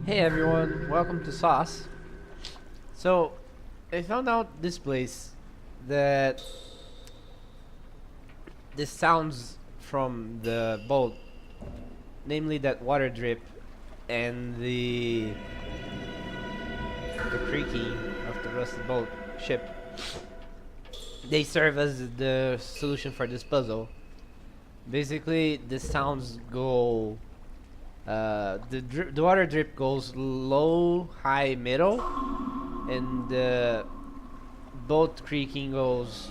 Hey everyone, welcome to Sauce. So, I found out this place that this sounds from the boat, namely that water drip and the creaking of the rusted boat ship. They serve as the solution for this puzzle. Basically, the sounds go. The water drip goes low, high, middle, and the boat creaking goes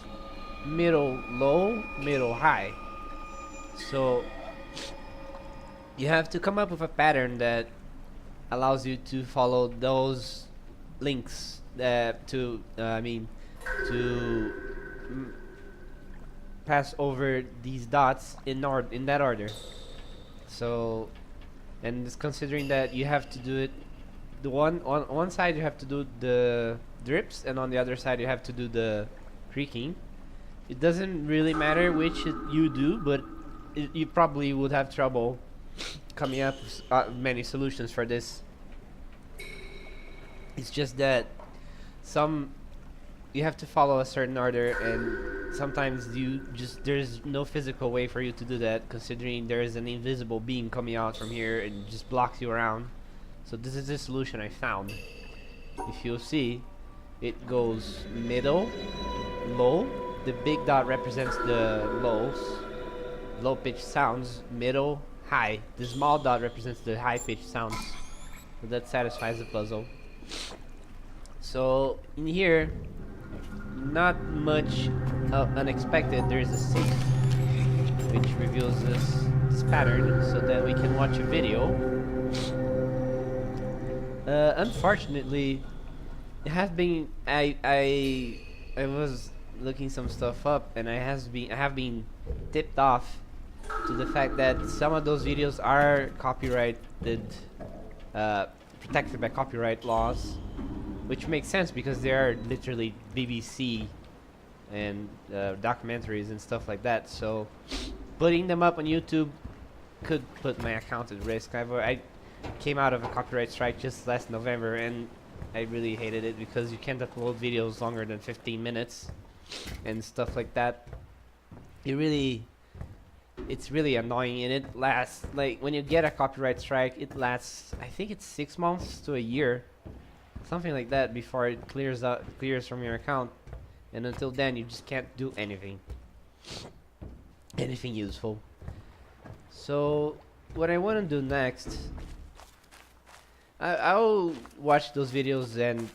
middle low, middle high. So you have to come up with a pattern that allows you to follow those links to mm, pass over these dots in that order. So and it's considering that you have to do it the one on one side you have to do the drips and on the other side you have to do the creaking. It doesn't really matter which you do, but you probably would have trouble coming up with many solutions for this. It's just that some you have to follow a certain order, and sometimes there's no physical way for you to do that, considering there is an invisible beam coming out from here and just blocks you around. So this is the solution I found. If you'll see, it goes middle, low. The big dot represents the low pitched sounds. Middle, high. The small dot represents the high pitched sounds. So that satisfies the puzzle. So in here, not much unexpected. There is a safe which reveals this pattern so that we can watch a video. Unfortunately, it has been I was looking some stuff up, and I have been tipped off to the fact that some of those videos are copyrighted, protected by copyright laws, which makes sense because they are literally BBC and documentaries and stuff like that. So putting them up on YouTube could put my account at risk. I came out of a copyright strike just last November, and I really hated it because you can't upload videos longer than 15 minutes and stuff like that. It's really annoying, and it lasts, like, when you get a copyright strike, it lasts, I think it's 6 months to a year, something like that, before it clears from your account. And until then, you just can't do anything useful. So what I want to do next, I'll watch those videos, and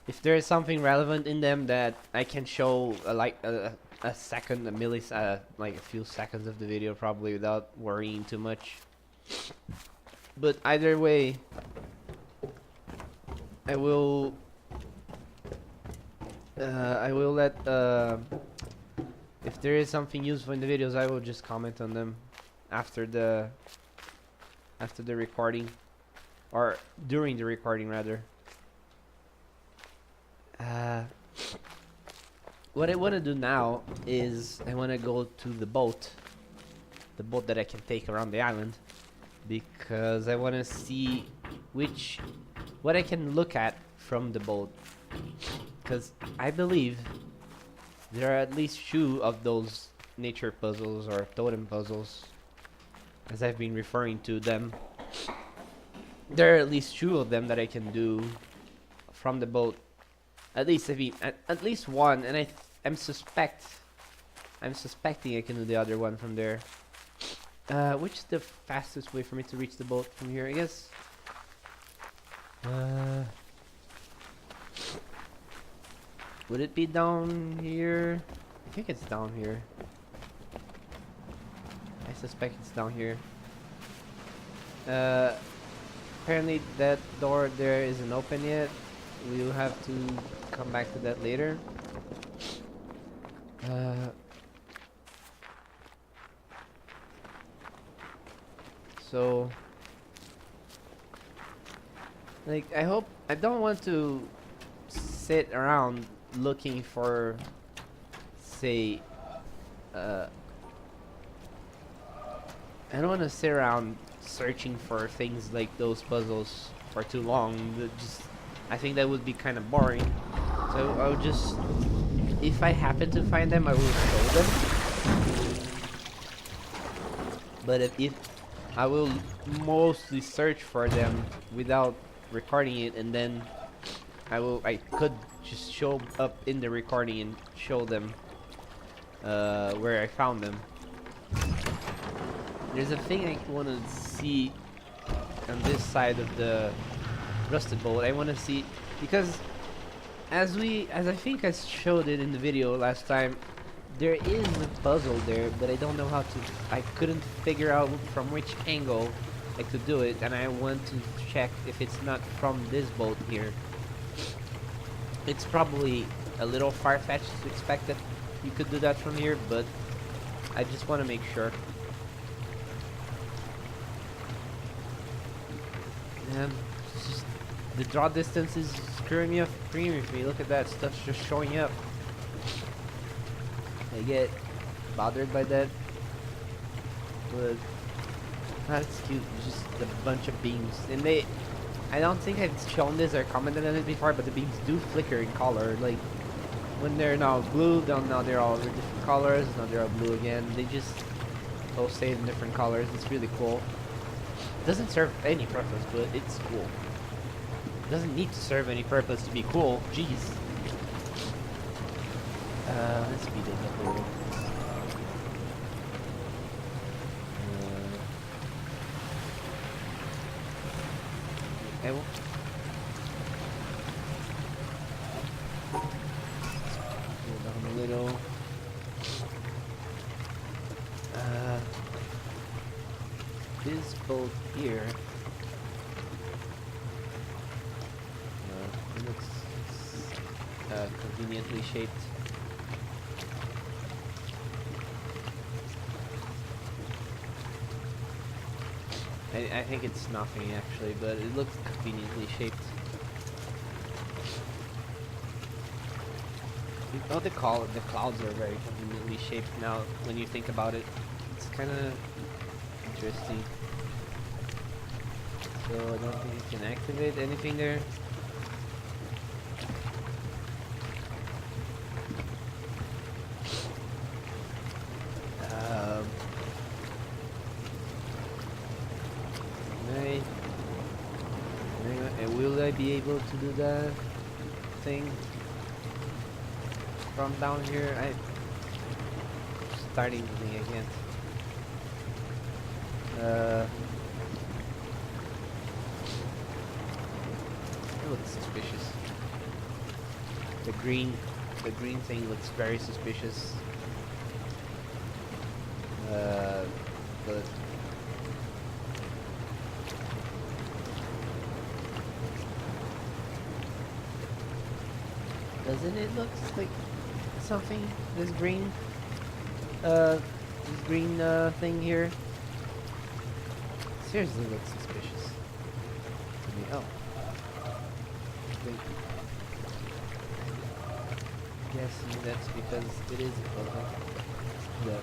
if there is something relevant in them that I can show, a second, like a few seconds of the video, probably without worrying too much. But either way, I will let if there is something useful in the videos, I will just comment on them after the recording, or during the recording rather. What I want to do now is I want to go to the boat that I can take around the island, because I want to see what I can look at from the boat, because I believe there are at least two of those nature puzzles, or totem puzzles, as I've been referring to them. There are at least two of them that I can do from the boat. At least at least one, and I'm suspecting I can do the other one from there. Which is the fastest way for me to reach the boat from here? I guess. Would it be down here? I think it's down here. I suspect it's down here. Apparently that door there isn't open yet. We'll have to come back to that later. So, like, I don't want to sit around looking for, say, I don't want to sit around searching for things like those puzzles for too long. I think that would be kind of boring. So I would just, if I happen to find them, I will show them. But if I will mostly search for them without recording it, and then I could just show up in the recording and show them where I found them. There's a thing I want to see on this side of the rusted bolt. I want to see, because as I think I showed it in the video last time, there is a puzzle there, but I don't know how to. I couldn't figure out from which angle I could do it, and I want to check if it's not from this bolt here. It's probably a little far-fetched to expect that you could do that from here, but I just want to make sure. It's just the draw distance is screwing me up previously. Look at that, stuff's just showing up. I get bothered by that, but that's cute. It's just a bunch of beams, and I don't think I've shown this or commented on it before, but the beams do flicker in color. Like when they're now blue, now they're all different colors. Now they're all blue again. They just all stay in different colors. It's really cool. Doesn't serve any purpose, but it's cool. Doesn't need to serve any purpose to be cool. Jeez. Let's speed it up a little. I will. Go down a little. This bolt here. It looks conveniently shaped. I think it's nothing actually, but it looks conveniently shaped. Oh, the clouds are very conveniently shaped now when you think about it. It's kind of interesting. So I don't think you can activate anything there. Will I be able to do that thing from down here? I'm starting to think I can't. It looks suspicious. The green thing looks very suspicious. But doesn't it look like something? This green thing here seriously looks suspicious to me. Oh, wait. Guessing that's because it is a puzzle. Yeah.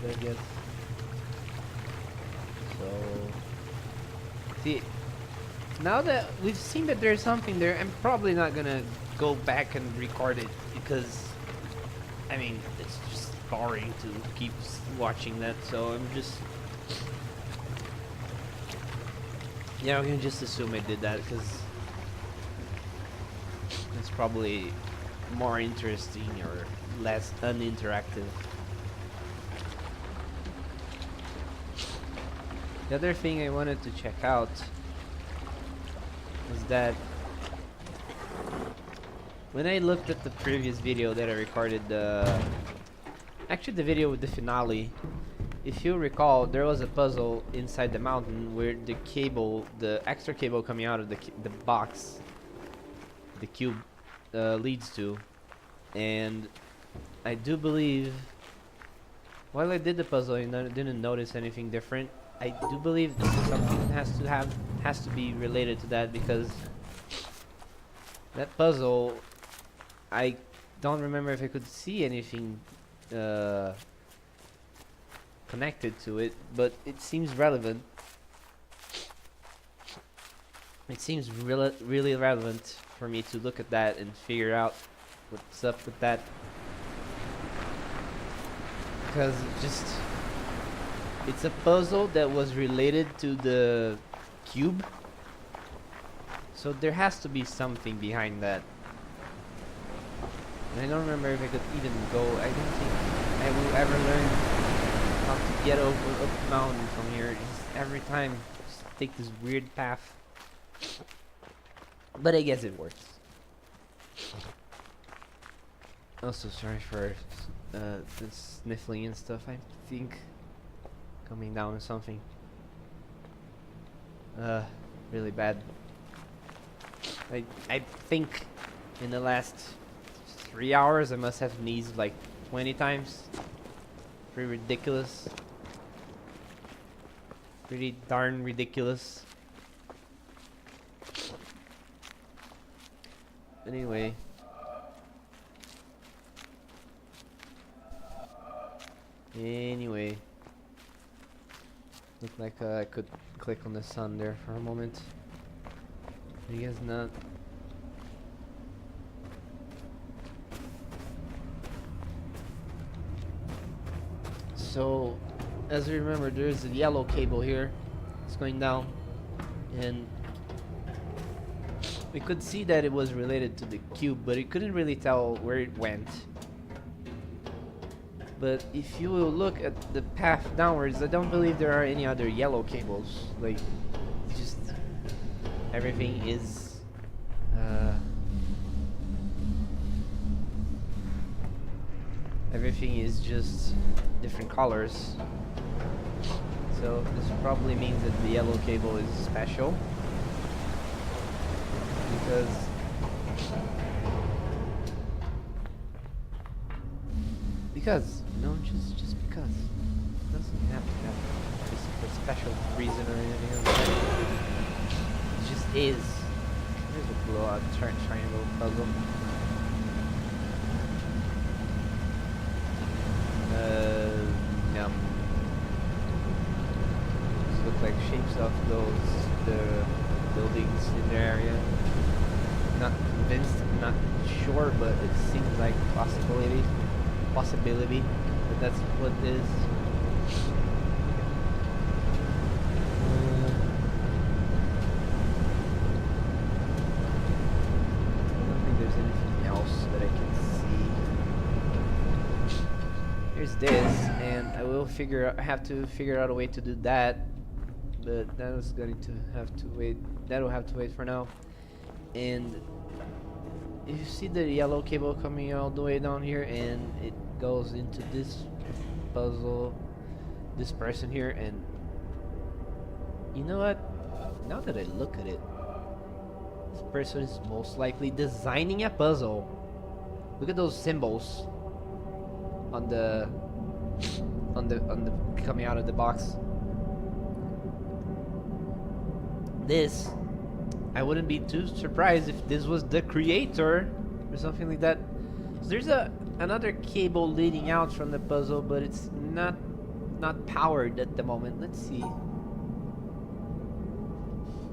I guess. So, see, now that we've seen that there's something there, I'm probably not gonna go back and record it because, I mean, it's just boring to keep watching that. So I'm just, yeah, I'm gonna just assume I did that because it's probably more interesting or less uninteractive. The other thing I wanted to check out was that when I looked at the previous video that I recorded, actually the video with the finale, if you recall, there was a puzzle inside the mountain where the cable, the extra cable coming out of the box, the cube, leads to, and I do believe while I did the puzzle and I didn't notice anything different, I do believe that something has to be related to that, because that puzzle, I don't remember if I could see anything connected to it, but it seems relevant. It seems really relevant for me to look at that and figure out what's up with that, because it's a puzzle that was related to the cube, so there has to be something behind that. And I don't remember if I could even go. I don't think I will ever learn how to get up the mountain from here. Just every time, just take this weird path. But I guess it works. Also, sorry for the sniffling and stuff. I think coming down with something really bad. I think in the last 3 hours I must have sneezed like 20 times. Pretty ridiculous. Pretty darn ridiculous. Anyway. Looked like I could click on the sun there for a moment. I guess not. So, as you remember, there's a yellow cable here. It's going down, and we could see that it was related to the cube, but it couldn't really tell where it went. But if you will look at the path downwards, I don't believe there are any other yellow cables. Like, just everything is just different colors. So this probably means that the yellow cable is special, because just because it doesn't have to have a special reason or anything like that. It just is. Here's a blowout triangle puzzle. No. These look like shapes of the buildings in the area. Not convinced, not sure, but it seems like possibility, but that's what it is. I don't think there's anything else that I can see. Here's this, and I have to figure out a way to do that, but that is going to have to wait. That'll have to wait for now. And if you see the yellow cable coming all the way down here, and it goes into this puzzle, this person here, and you know what? Now that I look at it, this person is most likely designing a puzzle. Look at those symbols on the coming out of the box. This, I wouldn't be too surprised if this was the creator or something like that. So there's another cable leading out from the puzzle, but it's not powered at the moment. Let's see.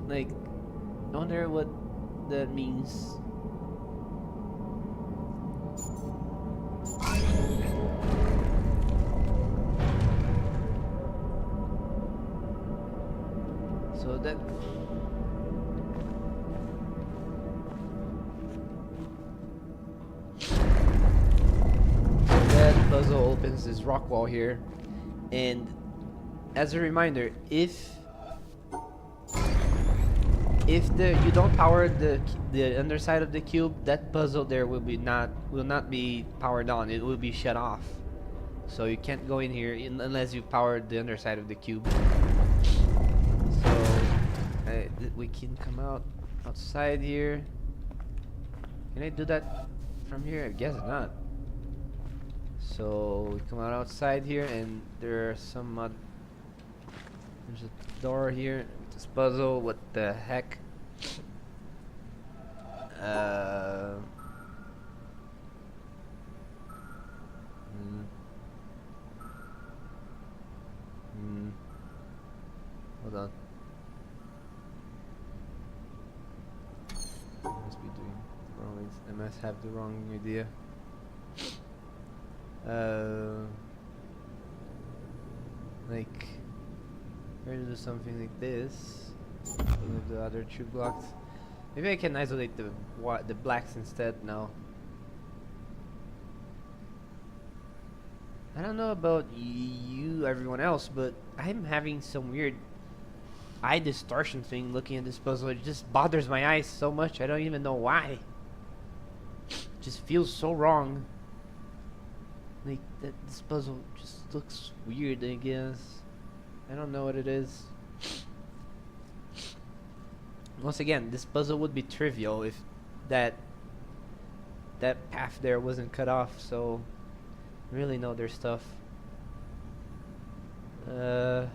Like, I wonder what that means. So that puzzle opens this rock wall here, and as a reminder, if you don't power the underside of the cube, that puzzle there will not be powered on. It will be shut off. So you can't go in here unless you powered the underside of the cube. So we can come outside here. Can I do that from here? I guess not. So we come out outside here, and there are some there's a door here. This puzzle. What the heck? Uh. Hmm. Hold on. I must be doing the wrong things. I must have the wrong idea. Like, try to do something like this with the other two blocks. Maybe I can isolate the blacks instead now. I don't know about you, everyone else, but I'm having some weird eye distortion thing looking at this puzzle. It just bothers my eyes so much. I don't even know why. It just feels so wrong. Like, this puzzle just looks weird, I guess. I don't know what it is. Once again, this puzzle would be trivial if that path there wasn't cut off, so really know their stuff. Let's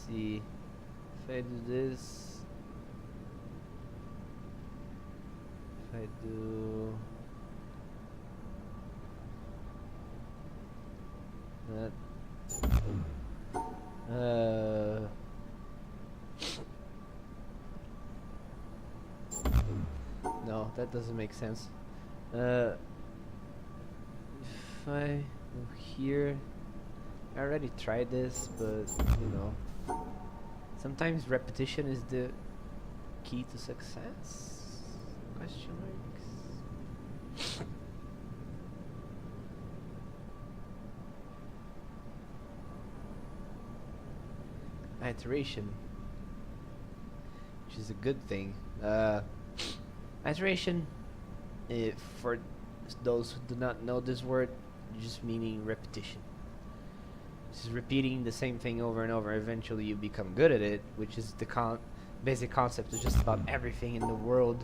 see. If I do this, if I do that, no, that doesn't make sense. If I go here, I already tried this, but you know, sometimes repetition is the key to success? Question marks. Iteration, which is a good thing. Iteration, for those who do not know this word, just meaning repetition. Just repeating the same thing over and over. Eventually you become good at it, which is the basic concept of just about everything in the world.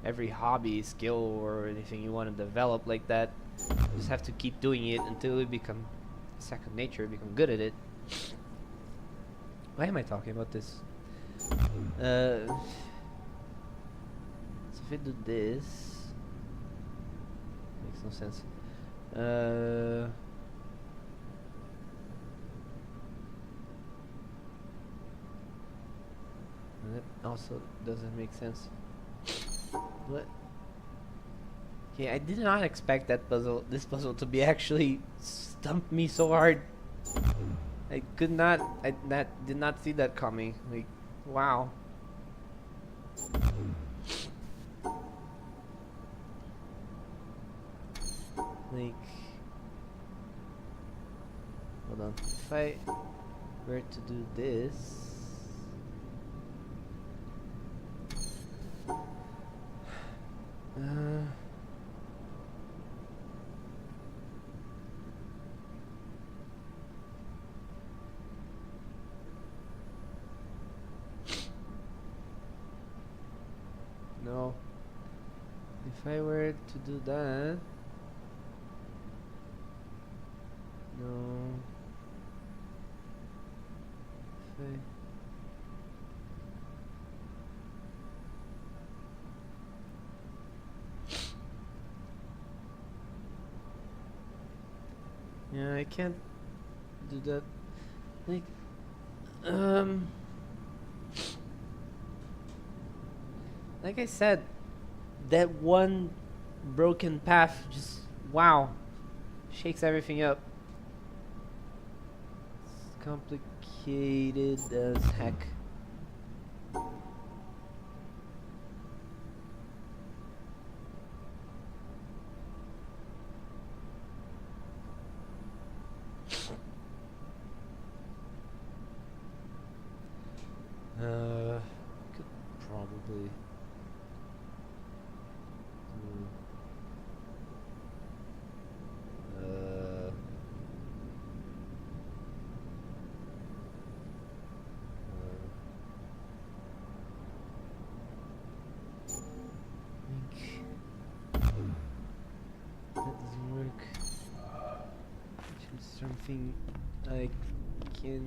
Every hobby, skill, or anything you want to develop like that, you just have to keep doing it until you become second nature, become good at it. Why am I talking about this? So if I do this, makes no sense. That also doesn't make sense. What? Okay, I did not expect this puzzle to be actually stump me so hard. I did not see that coming. Like, wow. Like, hold on. If I were to do this, no. If I were to do that, no. If I yeah, I can't do that. Like, like I said, that one broken path just, wow, shakes everything up. It's complicated as heck. Could probably doesn't work. Choose something I can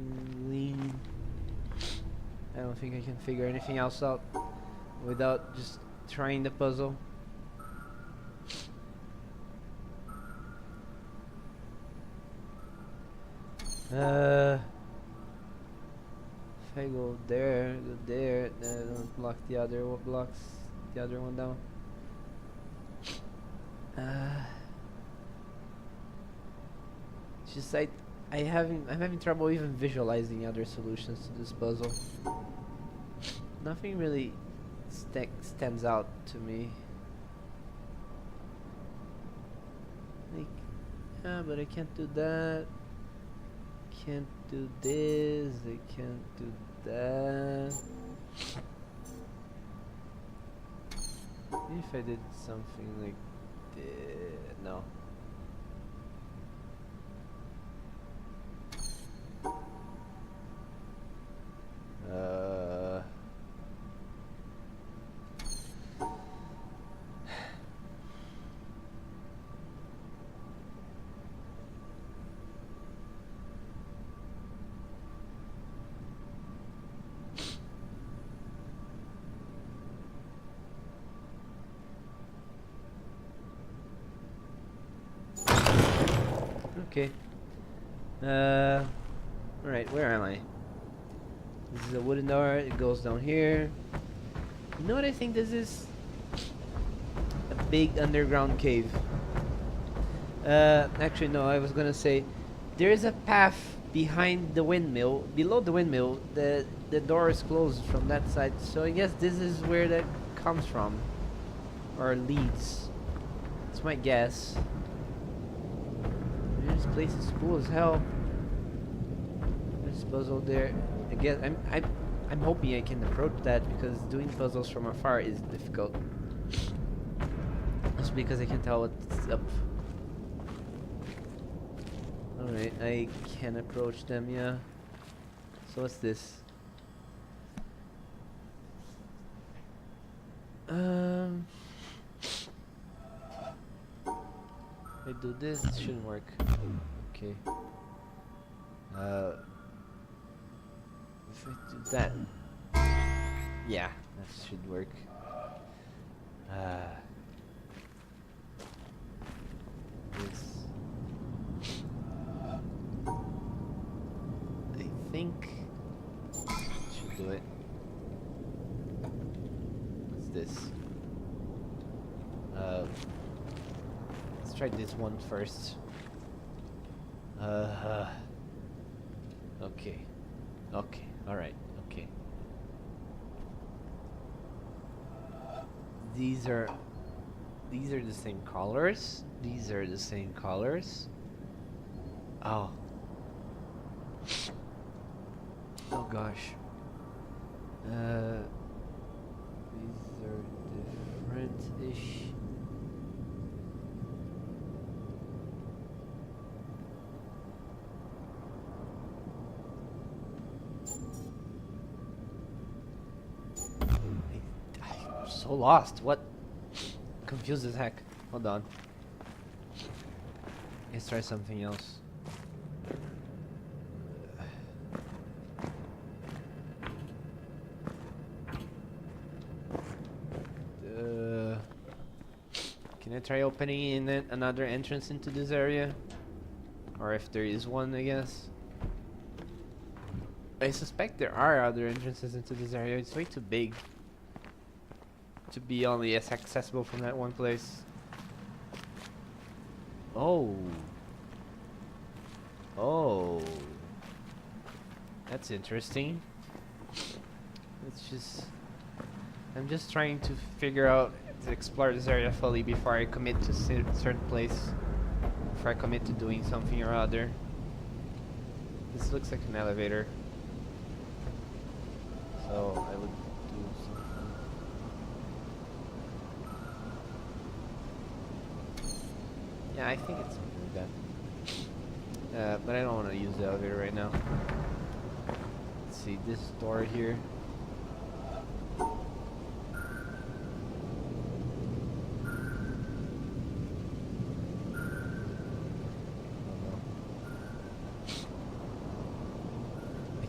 lean. I don't think I can figure anything else out without just trying the puzzle. If I go there, then don't block the other. What blocks the other one down? It's just I'm having trouble even visualizing other solutions to this puzzle. Nothing really stands out to me. Like, but I can't do that. Can't do this. I can't do that. Maybe if I did something like this. No. Okay. Alright, where am I? This is a wooden door, it goes down here. You know what I think this is? A big underground cave. Actually no, I was gonna say there is a path behind the windmill, below the windmill. The door is closed from that side, so I guess this is where that comes from. Or leads. That's my guess. This place is cool as hell. There's a puzzle there. I guess I'm hoping I can approach that, because doing puzzles from afar is difficult. Just because I can tell what's up. Alright, I can approach them, yeah. So what's this? If I do this, it shouldn't work. Okay. If I do that, yeah, that should work. This, I think, should do it. What's this? Let's try this one first. Okay. Okay. Alright. Okay. These are the same colors. These are the same colors. Oh. Oh gosh. These are different-ish. I'm so lost. What? Confused as heck. Hold on. Let's try something else. Can I try opening in another entrance into this area? Or if there is one, I guess. I suspect there are other entrances into this area. It's way too big to be only as accessible from that one place. Oh. Oh. That's interesting. It's just... I'm just trying to figure out, to explore this area fully before I commit to certain place. Before I commit to doing something or other. This looks like an elevator. So I would do something. Yeah, I think it's something like that. But I don't want to use the elevator right now. Let's see, this door here.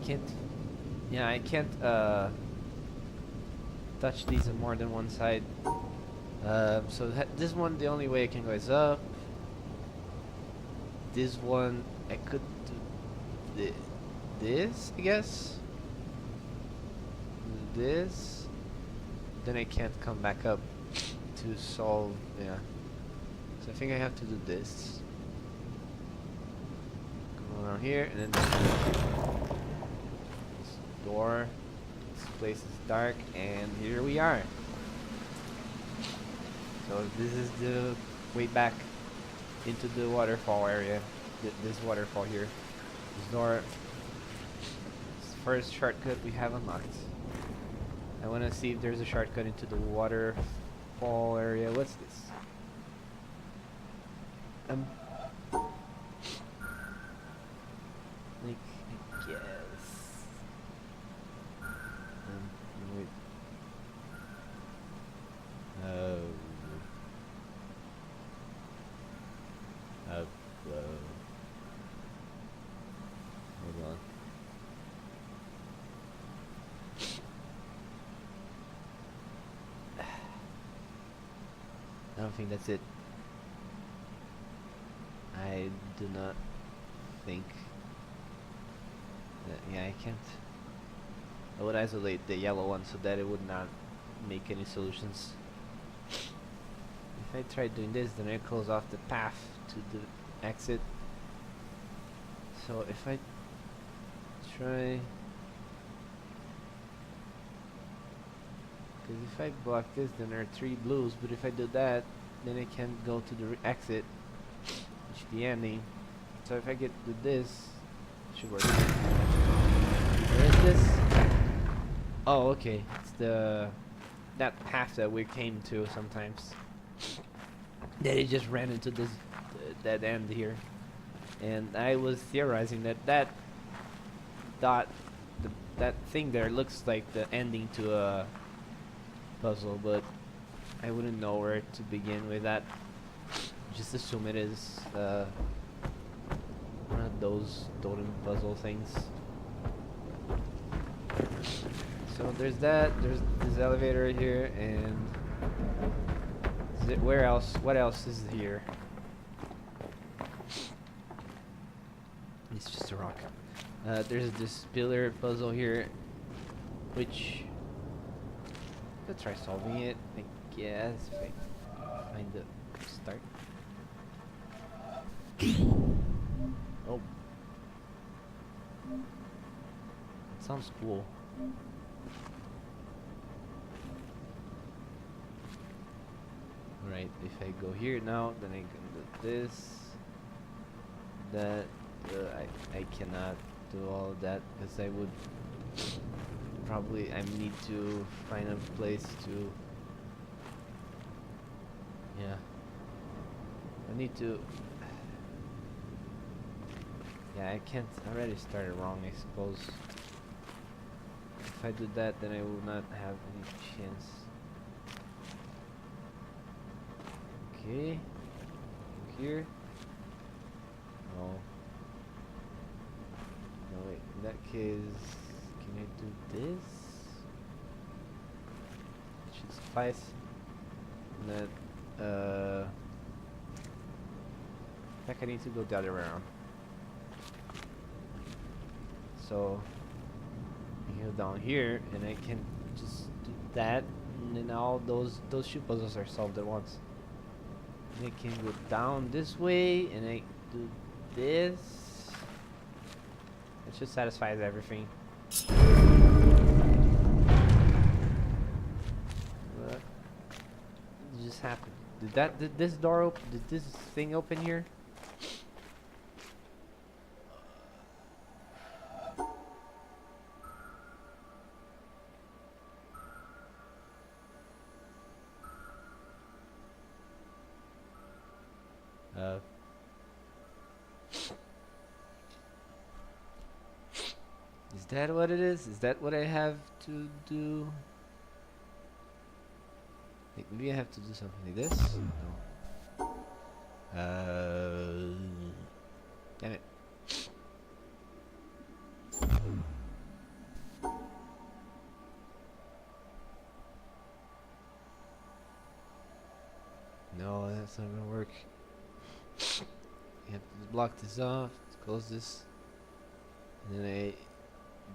can't. Yeah, I can't touch these on more than one side. So this one, the only way I can go is up. This one, I could do this, I guess. This. Then I can't come back up to solve. Yeah. So I think I have to do this. Come around here, and then this door. This place is dark, and here we are. So this is the way back into the waterfall area. This waterfall here. This door. This first shortcut we have unlocked. I want to see if there's a shortcut into the waterfall area. What's this? Like, I guess. Wait. Oh. Hold on. I don't think that's it. I do not think that, yeah, I can't. I would isolate the yellow one so that it would not make any solutions. If I try doing this, then I close off the path to the exit. So if I try, because if I block this, then there are 3 blues, but if I do that, then I can't go to the exit, which is the ending. So if I get to this, it should work. Where is this? Oh, okay. It's that path that we came to sometimes. That it just ran into this dead end here, and I was theorizing that dot, that thing there looks like the ending to a puzzle, but I wouldn't know where to begin with that. Just assume it is one of those totem puzzle things. So there's that. There's this elevator here, and where else? What else is here? It's just a rock. There's this pillar puzzle here, which let's try solving it. I guess if I find the start. Oh, it sounds cool. Right, if I go here now, then I can do this, that, I cannot do all of that because I would probably, I need to find a place to, yeah, I need to, yeah, I can't, I already started wrong, I suppose. If I do that, then I will not have any chance. Okay, here. No. No, wait, in that case, can I do this? It should suffice. And then, in fact, I need to go the other way around. So, I go down here, and I can just do that, and then all those 2 puzzles are solved at once. I can go down this way, and I do this. It should satisfy everything. What just happened? Did this door open? Did this thing open here? Is that what it is? Is that what I have to do? Like, maybe I have to do something like this? No. Damn it. block this off. Let's close this. And then I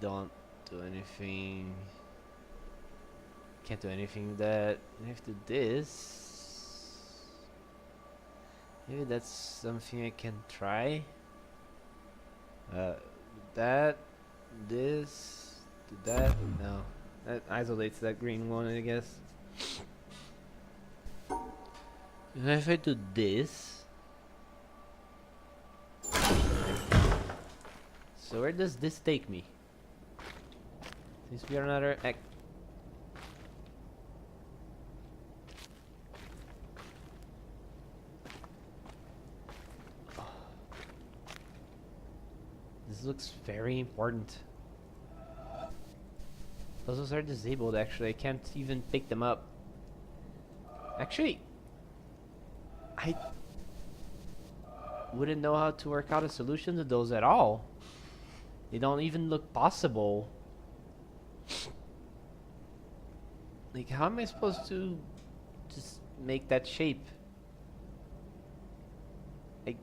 don't do anything. Can't do anything with that. I have to do this. Maybe that's something I can try. That, this, do that. No, that isolates that green one, I guess. And if I do this, so where does this take me? Seems to be another egg. This looks very important. Puzzles are disabled, actually. I can't even pick them up. Actually, I wouldn't know how to work out a solution to those at all. They don't even look possible. Like, how am I supposed to just make that shape? Like,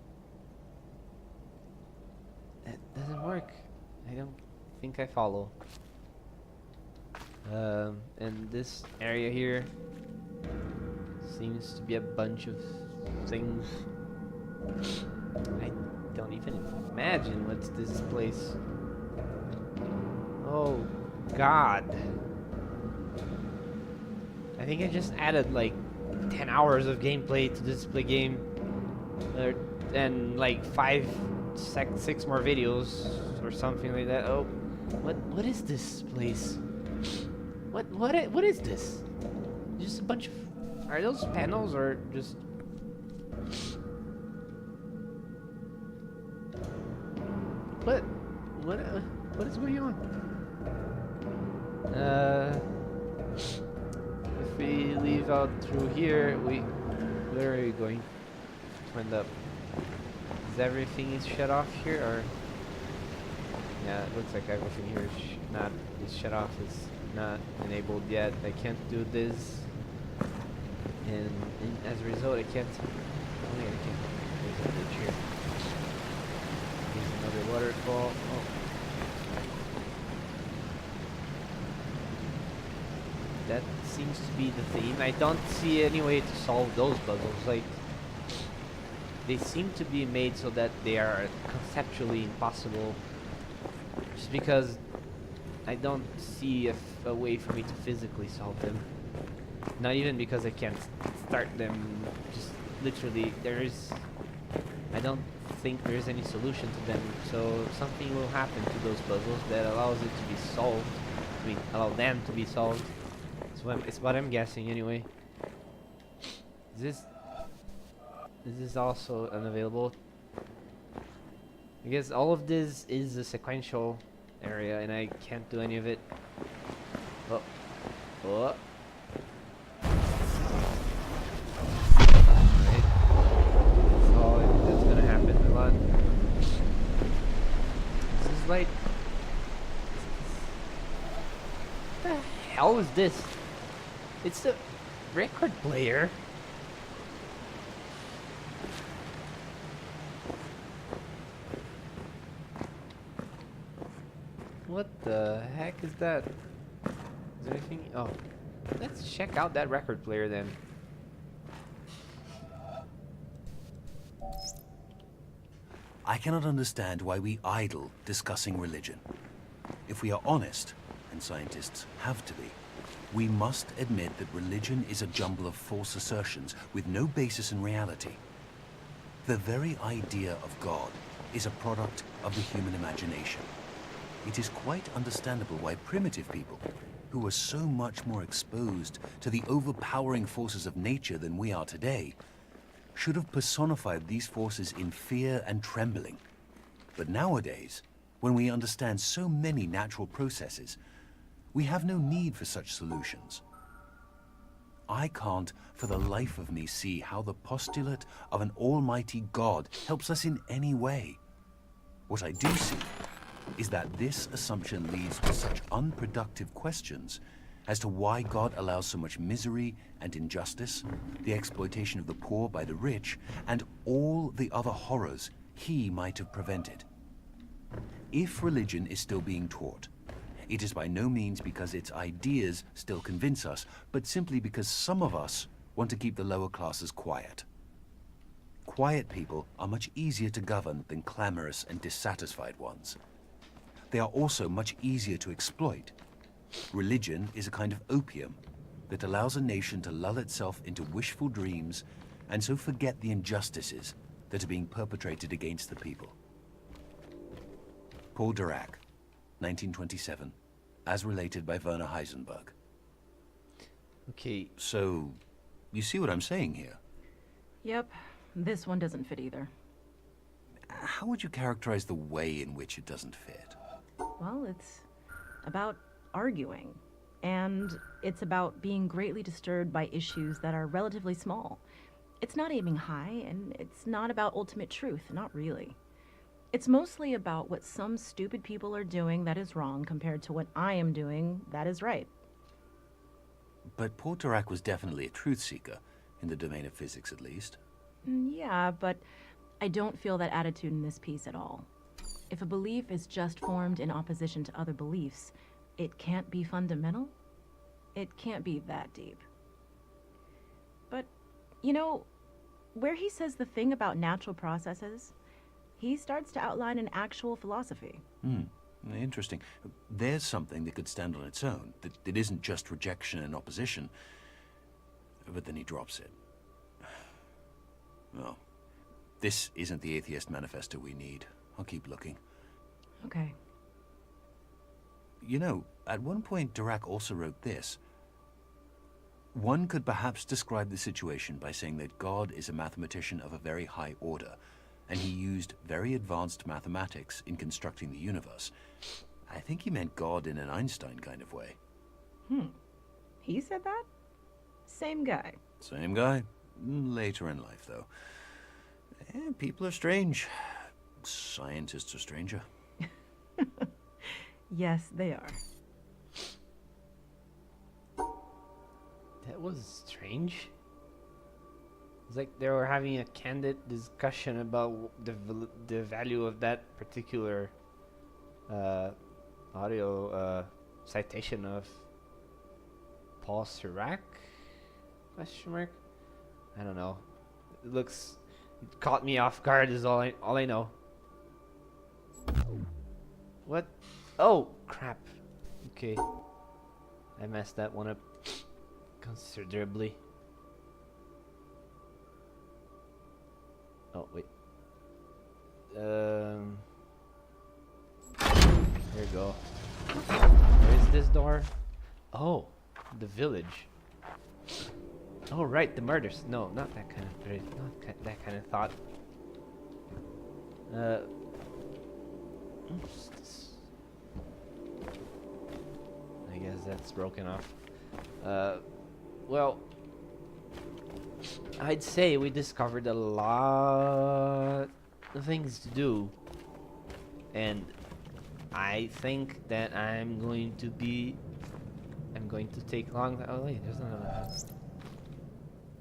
it doesn't work. I don't think I follow. And this area here seems to be a bunch of things. I don't even imagine what's this place. Oh God. I think I just added like 10 hours of gameplay to this game. And like 6 more videos or something like that. Oh, what is this place? What is this? Just a bunch of... Are those panels or just... What is going on? If we leave out through here, where are we going to end up? Is everything shut off here, or? Yeah, it looks like everything here is shut off. It's not enabled yet. I can't do this, and as a result, I can't. Oh yeah, I can. There's a bridge here. There's another waterfall. Oh. That seems to be the theme. I don't see any way to solve those puzzles. Like, they seem to be made so that they are conceptually impossible. Just because I don't see a way for me to physically solve them. Not even because I can't start them. Just literally, I don't think there's any solution to them. So something will happen to those puzzles that allows it to be solved. I mean, allow them to be solved. It's what I'm guessing anyway. Is this also unavailable? I guess all of this is a sequential area and I can't do any of it. Oh. Oh. Alright. That's gonna happen a lot. This is like... What the hell is this? It's the record player. What the heck is that? Is there anything? Oh, let's check out that record player then. I cannot understand why we idle discussing religion. If we are honest, and scientists have to be, we must admit that religion is a jumble of false assertions with no basis in reality. The very idea of God is a product of the human imagination. It is quite understandable why primitive people, who were so much more exposed to the overpowering forces of nature than we are today, should have personified these forces in fear and trembling. But nowadays, when we understand so many natural processes, we have no need for such solutions. I can't for the life of me see how the postulate of an almighty God helps us in any way. What I do see is that this assumption leads to such unproductive questions as to why God allows so much misery and injustice, the exploitation of the poor by the rich, and all the other horrors he might have prevented. If religion is still being taught, it is by no means because its ideas still convince us, but simply because some of us want to keep the lower classes quiet. Quiet people are much easier to govern than clamorous and dissatisfied ones. They are also much easier to exploit. Religion is a kind of opium that allows a nation to lull itself into wishful dreams and so forget the injustices that are being perpetrated against the people. Paul Dirac, 1927, as related by Werner Heisenberg. Okay, So, you see what I'm saying here? Yep, this one doesn't fit either. How would you characterize the way in which it doesn't fit? Well, it's about arguing. And it's about being greatly disturbed by issues that are relatively small. It's not aiming high, and it's not about ultimate truth, not really. It's mostly about what some stupid people are doing that is wrong compared to what I am doing that is right. But Paul Dirac was definitely a truth seeker, in the domain of physics at least. Yeah, but I don't feel that attitude in this piece at all. If a belief is just formed in opposition to other beliefs, it can't be fundamental? It can't be that deep. But, you know, where he says the thing about natural processes, he starts to outline an actual philosophy. Interesting. There's something that could stand on its own, that it isn't just rejection and opposition. But then he drops it. Well, this isn't the Atheist Manifesto we need. I'll keep looking. Okay. You know, at one point Dirac also wrote this. One could perhaps describe the situation by saying that God is a mathematician of a very high order, and he used very advanced mathematics in constructing the universe. I think he meant God in an Einstein kind of way. He said that? Same guy. Same guy. Later in life, though. People are strange. Scientists are stranger. Yes, they are. that was strange. It's like they were having a candid discussion about the value of that particular audio citation of Paul Sirac? Question mark? I don't know. It caught me off guard is all I know. What? Oh, crap. Okay. I messed that one up considerably. Oh, wait. There you go. Where is this door? Oh, the village. Oh, right, the murders. No, not that kind of that kind of thought. What's this? I guess that's broken off. Well, I'd say we discovered a lot of things to do, and I think that I'm going to take long. Oh wait, there's another house.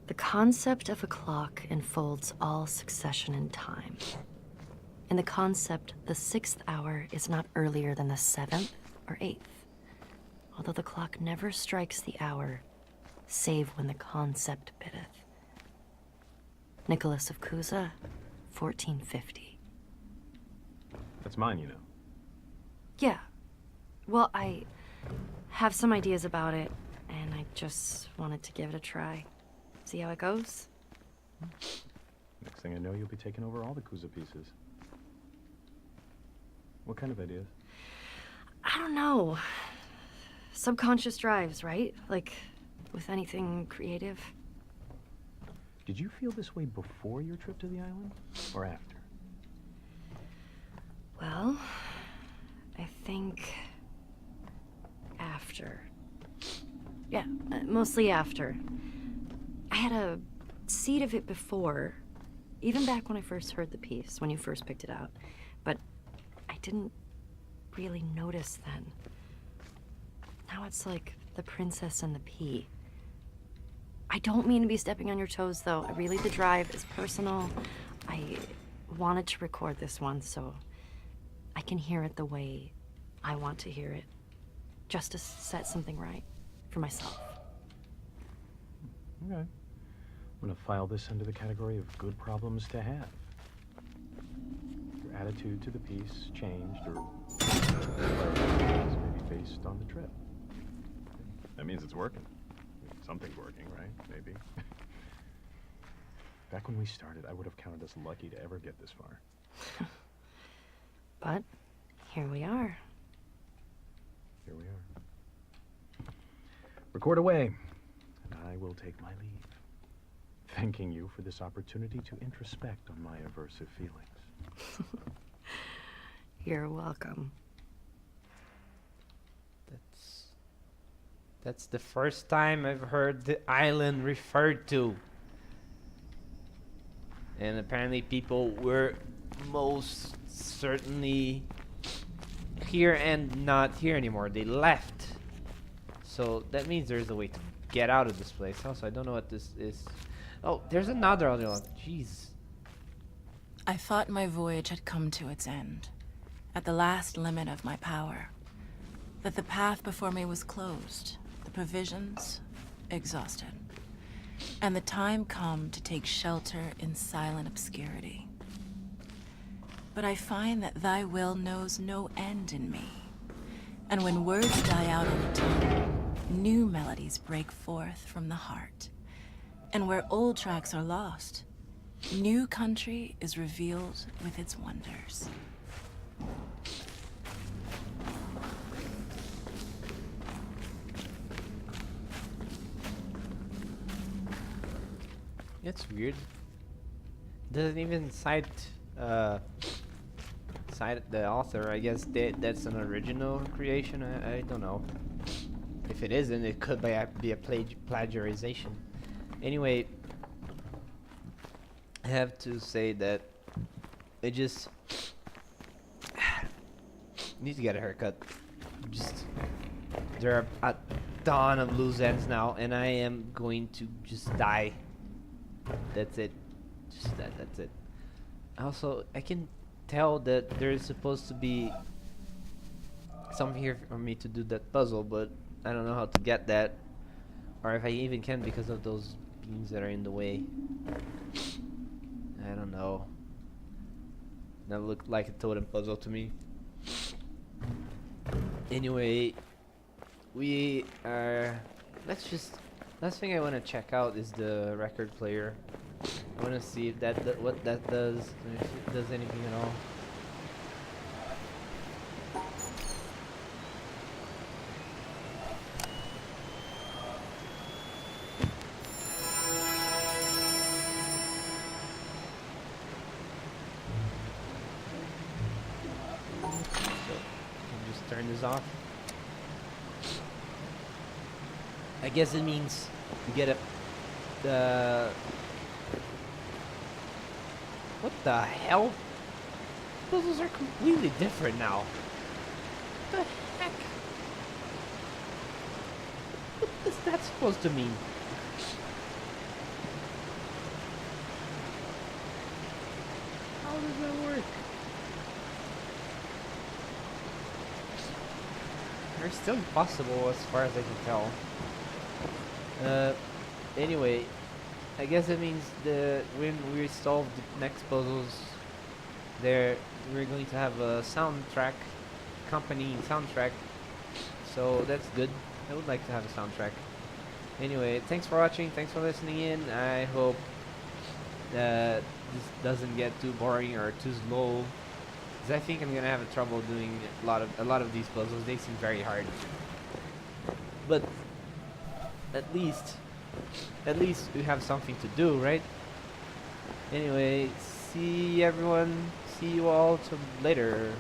The concept of a clock enfolds all succession in time. In the concept, the 6th hour is not earlier than the 7th or 8th, although the clock never strikes the hour, save when the concept biddeth. Nicholas of Cusa, 1450. That's mine, you know. Yeah. Well, I have some ideas about it, and I just wanted to give it a try. See how it goes? Next thing I know, you'll be taking over all the Kuza pieces. What kind of ideas? I don't know. Subconscious drives, right? Like, with anything creative. Did you feel this way before your trip to the island, or after? Well, I think after. Yeah, mostly after. I had a seed of it before, even back when I first heard the piece, when you first picked it out. But I didn't really notice then. Now it's like the princess and the pea. I don't mean to be stepping on your toes, though. Really, the drive is personal. I wanted to record this one so I can hear it the way I want to hear it. Just to set something right for myself. Okay. I'm gonna file this under the category of good problems to have. Your attitude to the piece changed, or maybe based on the trip. That means it's working. Something's working, right? Maybe. Back when we started, I would have counted us lucky to ever get this far. But here we are. Here we are. Record away, and I will take my leave. Thanking you for this opportunity to introspect on my aversive feelings. You're welcome. That's the first time I've heard the island referred to. And apparently people were most certainly here and not here anymore. They left. So that means there's a way to get out of this place. Also, I don't know what this is. Oh, there's another other one. Jeez. I thought my voyage had come to its end, at the last limit of my power. That the path before me was closed, the provisions exhausted, and the time come to take shelter in silent obscurity. But I find that thy will knows no end in me, and when words die out on the tongue, new melodies break forth from the heart. And where old tracks are lost, new country is revealed with its wonders. It's weird. Doesn't even cite the author. I guess that's an original creation. I don't know. If it isn't, it could be a plagiarization. Anyway, I have to say that I just need to get a haircut. There are a ton of loose ends now, and I am going to just die. That's it. Just that's it. Also, I can tell that there is supposed to be something here for me to do that puzzle, but I don't know how to get that, or if I even can because of those beams that are in the way. I don't know. That looked like a totem puzzle to me. Anyway, we are. Last thing I want to check out is the record player. I want to see if what that does, if it does anything at all. So, just turn this off. I guess it means you get the. What the hell? Puzzles are completely different now. What the heck? What is that supposed to mean? How does that work? They're still impossible as far as I can tell. Anyway, I guess it means that when we solve the next puzzles, we're going to have a soundtrack, accompanying soundtrack. So that's good. I would like to have a soundtrack. Anyway, thanks for watching. Thanks for listening in. I hope that this doesn't get too boring or too slow, because I think I'm gonna have trouble doing a lot of these puzzles. They seem very hard. But at least we have something to do, right? Anyway, see everyone. See you all later.